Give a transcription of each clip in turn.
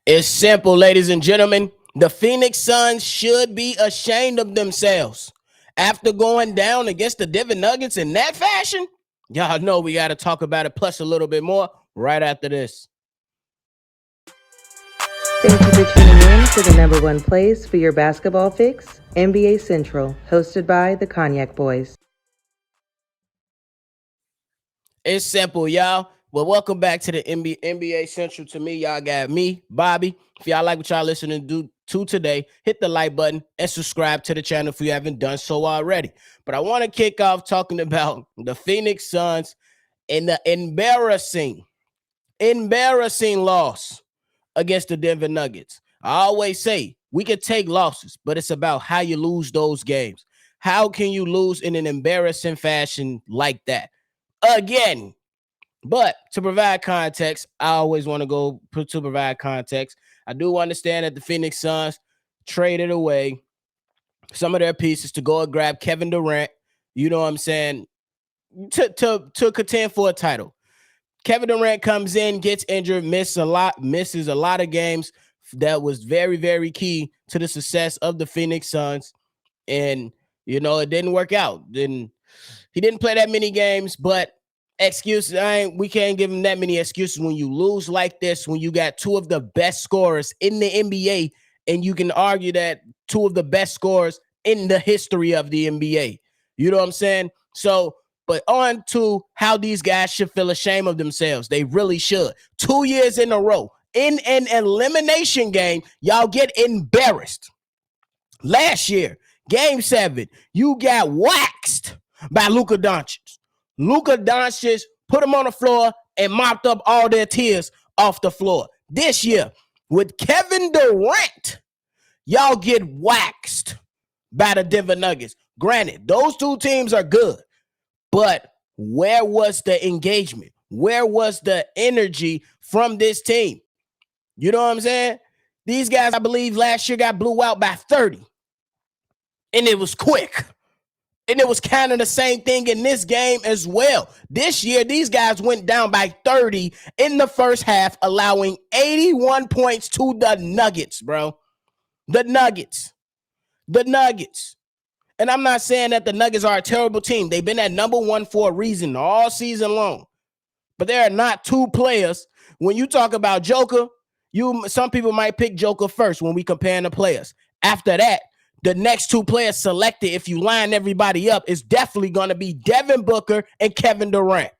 It's simple, ladies and gentlemen. The Phoenix Suns should be ashamed of themselves. After going down against the Denver Nuggets in that fashion, y'all know we got to talk about it plus a little bit more right after this. Thank you for tuning in to the number one place for your basketball fix, NBA Central, hosted by the Cognac Boys. It's simple, y'all. Well, welcome back to the NBA Central. To me, y'all got me, Bobby. If y'all like what y'all listening to today, hit the like button and subscribe to the channel if you haven't done so already. But I want to kick off talking about the Phoenix Suns and the embarrassing loss against the Denver Nuggets. I always say we can take losses, but it's about how you lose those games. How can you lose in an embarrassing fashion like that? Again. But to provide context, I always want to provide context. I do understand that the Phoenix Suns traded away some of their pieces to go and grab Kevin Durant, you know what I'm saying, to contend for a title. Kevin Durant comes in, gets injured, misses a lot of games. That was very, very key to the success of the Phoenix Suns. And, it didn't work out. He didn't play that many games, but excuses, we can't give him that many excuses when you lose like this, when you got two of the best scorers in the NBA, and you can argue that two of the best scorers in the history of the NBA. You know what I'm saying? So, but on to how these guys should feel ashamed of themselves. They really should. 2 years in a row, in an elimination game, y'all get embarrassed. Last year, Game 7, you got waxed by Luka Doncic. Luka Doncic put him on the floor and mopped up all their tears off the floor. This year, with Kevin Durant, y'all get waxed by the Denver Nuggets. Granted, those two teams are good, but where was the engagement? Where was the energy from this team? You know what I'm saying? These guys, I believe, last year got blew out by 30. And it was quick. And it was kind of the same thing in this game as well. This year, these guys went down by 30 in the first half, allowing 81 points to the Nuggets, bro. The Nuggets. And I'm not saying that the Nuggets are a terrible team. They've been at number one for a reason all season long. But there are not two players. When you talk about Joker, some people might pick Joker first when we compare the players. After that, the next two players selected, if you line everybody up, is definitely going to be Devin Booker and Kevin Durant.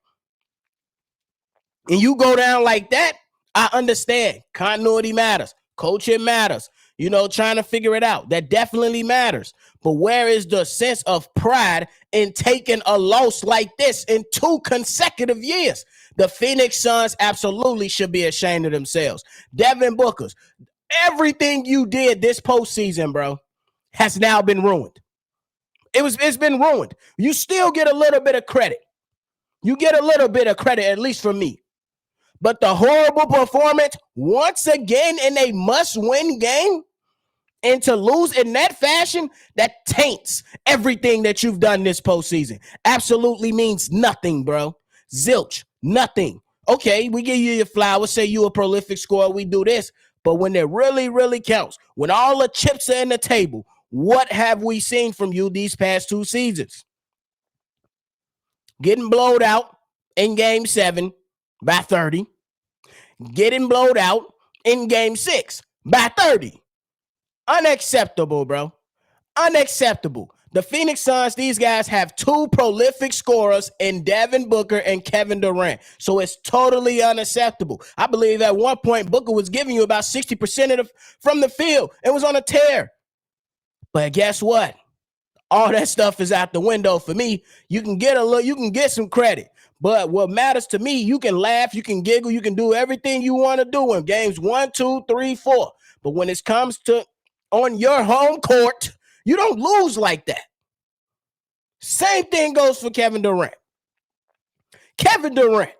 And you go down like that, I understand. Continuity matters. Coaching matters. Trying to figure it out. That definitely matters. But where is the sense of pride in taking a loss like this in 2 consecutive years? The Phoenix Suns absolutely should be ashamed of themselves. Devin Booker's, everything you did this postseason, bro, has now been ruined. It's been ruined. You still get a little bit of credit. You get a little bit of credit, at least for me. But the horrible performance, once again, in a must-win game, and to lose in that fashion, that taints everything that you've done this postseason. Absolutely means nothing, bro. Zilch, nothing. Okay, we give you your flowers, say you a prolific scorer, we do this. But when it really, really counts, when all the chips are in the table, what have we seen from you these past 2 seasons? Getting blowed out in Game 7 by 30. Getting blowed out in Game 6 by 30. Unacceptable, bro. Unacceptable. The Phoenix Suns, these guys have 2 prolific scorers in Devin Booker and Kevin Durant. So it's totally unacceptable. I believe at one point Booker was giving you about 60% from the field. It was on a tear. But guess what? All that stuff is out the window for me. You can get some credit. But what matters to me, you can laugh, you can giggle, you can do everything you want to do in games 1, 2, 3, 4. But when it comes to on your home court, you don't lose like that. Same thing goes for Kevin Durant. Kevin Durant,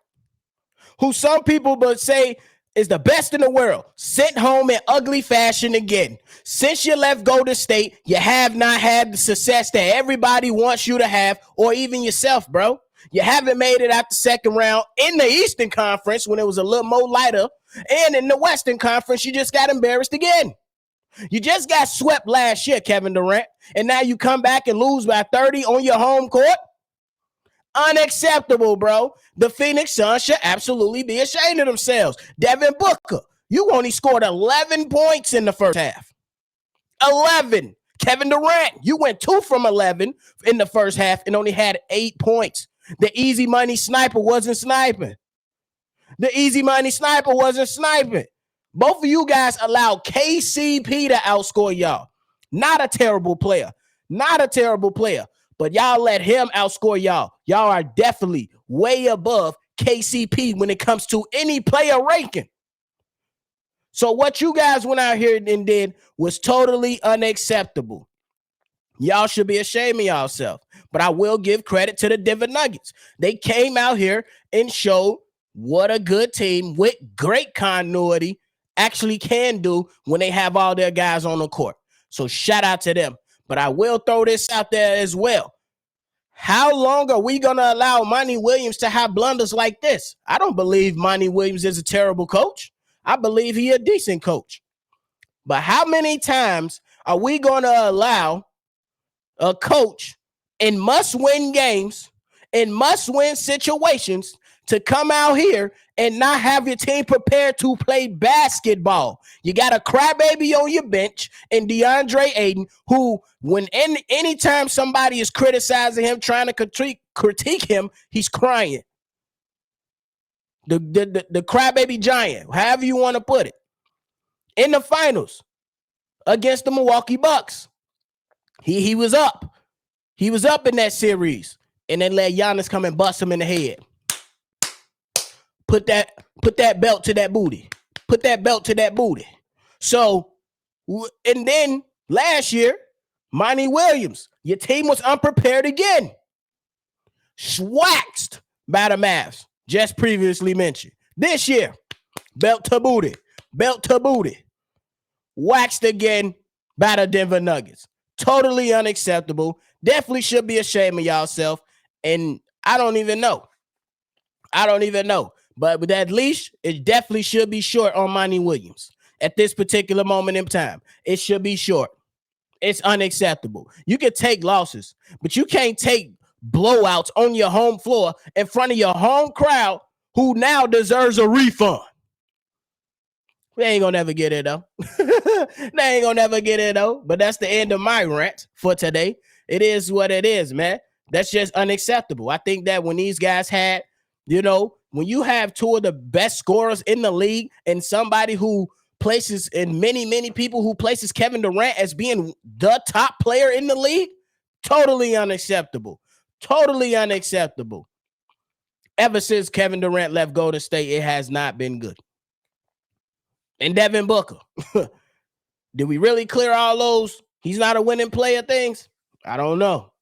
who some people would say is the best in the world, sent home in ugly fashion again. Since you left Golden State, you have not had the success that everybody wants you to have, or even yourself, bro. You haven't made it out the second round in the Eastern Conference when it was a little more lighter. And in the Western Conference, you just got embarrassed again. You just got swept last year, Kevin Durant, and now you come back and lose by 30 on your home court? Unacceptable, bro. The Phoenix Suns should absolutely be ashamed of themselves. Devin Booker, you only scored 11 points in the first half. 11. Kevin Durant, you went 2 from 11 in the first half and only had 8 points. The easy money sniper wasn't sniping. Both of you guys allowed KCP to outscore y'all. Not a terrible player. But y'all let him outscore y'all. Y'all are definitely way above KCP when it comes to any player ranking. So what you guys went out here and did was totally unacceptable. Y'all should be ashamed of yourself. But I will give credit to the Denver Nuggets. They came out here and showed what a good team with great continuity actually can do when they have all their guys on the court. So shout out to them. But I will throw this out there as well. How long are we going to allow Monty Williams to have blunders like this? I don't believe Monty Williams is a terrible coach. I believe he's a decent coach. But how many times are we going to allow a coach in must-win games, in must-win situations, to come out here and not have your team prepared to play basketball? You got a crybaby on your bench and DeAndre Ayton, who anytime somebody is criticizing him, trying to critique him, he's crying. The crybaby giant, however you want to put it. In the finals against the Milwaukee Bucks, he was up. He was up in that series, and then let Giannis come and bust him in the head. Put that belt to that booty. Put that belt to that booty. So, and then last year, Monty Williams, your team was unprepared again. Waxed by the Mavs, just previously mentioned. This year, belt to booty. Waxed again by the Denver Nuggets. Totally unacceptable. Definitely should be ashamed of yourself. And I don't even know. But at least it definitely should be short on Monty Williams at this particular moment in time. It should be short. It's unacceptable. You can take losses, but you can't take blowouts on your home floor in front of your home crowd who now deserves a refund. They ain't gonna never get it though. But that's the end of my rant for today. It is what it is, man. That's just unacceptable. I think that when these guys had, when you have two of the best scorers in the league and somebody who places, and many people who places Kevin Durant as being the top player in the league, totally unacceptable. Ever since Kevin Durant left Golden State, it has not been good. And Devin Booker, did we really clear all those he's not a winning player things? I don't know.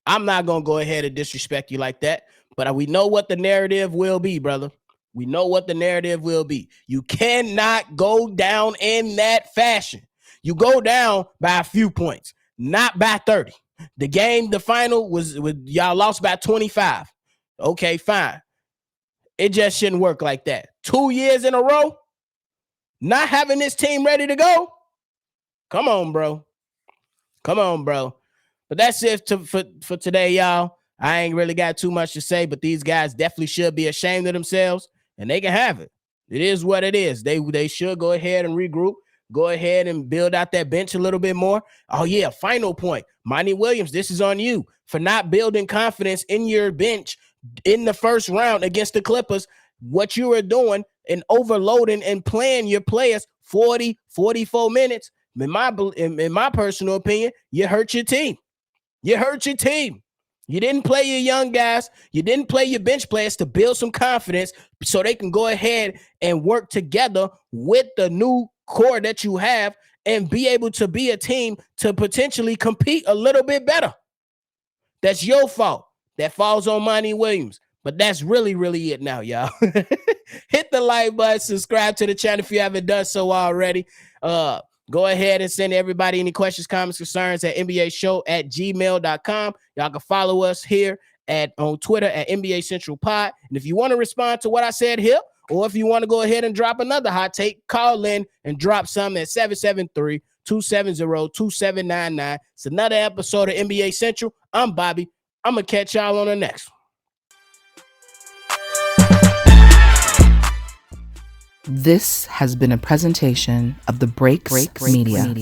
I'm not going to go ahead and disrespect you like that, but we know what the narrative will be, brother. We know what the narrative will be. You cannot go down in that fashion. You go down by a few points, not by 30. The final was y'all lost by 25. Okay, fine. It just shouldn't work like that. 2 years in a row, not having this team ready to go. Come on, bro. But that's it for today, y'all. I ain't really got too much to say, but these guys definitely should be ashamed of themselves, and they can have it. It is what it is. They should go ahead and regroup, go ahead and build out that bench a little bit more. Oh, yeah, final point. Monty Williams, this is on you for not building confidence in your bench in the first round against the Clippers. What you were doing and overloading and playing your players 40, 44 minutes, in my personal opinion, you hurt your team. You didn't play your young guys. You didn't play your bench players to build some confidence so they can go ahead and work together with the new core that you have and be able to be a team to potentially compete a little bit better. That's your fault. That falls on Monty Williams. But that's really, really it now, y'all. Hit the like button, subscribe to the channel if you haven't done so already. Go ahead and send everybody any questions, comments, concerns at nbashow@gmail.com. Y'all can follow us here on Twitter at NBA Central Pod. And if you want to respond to what I said here Or if you want to go ahead and drop another hot take, call in and drop some at 773-270-2799. It's another episode of NBA Central. I'm Bobby. I'm going to catch y'all on the next one. This has been a presentation of the Breaks Media.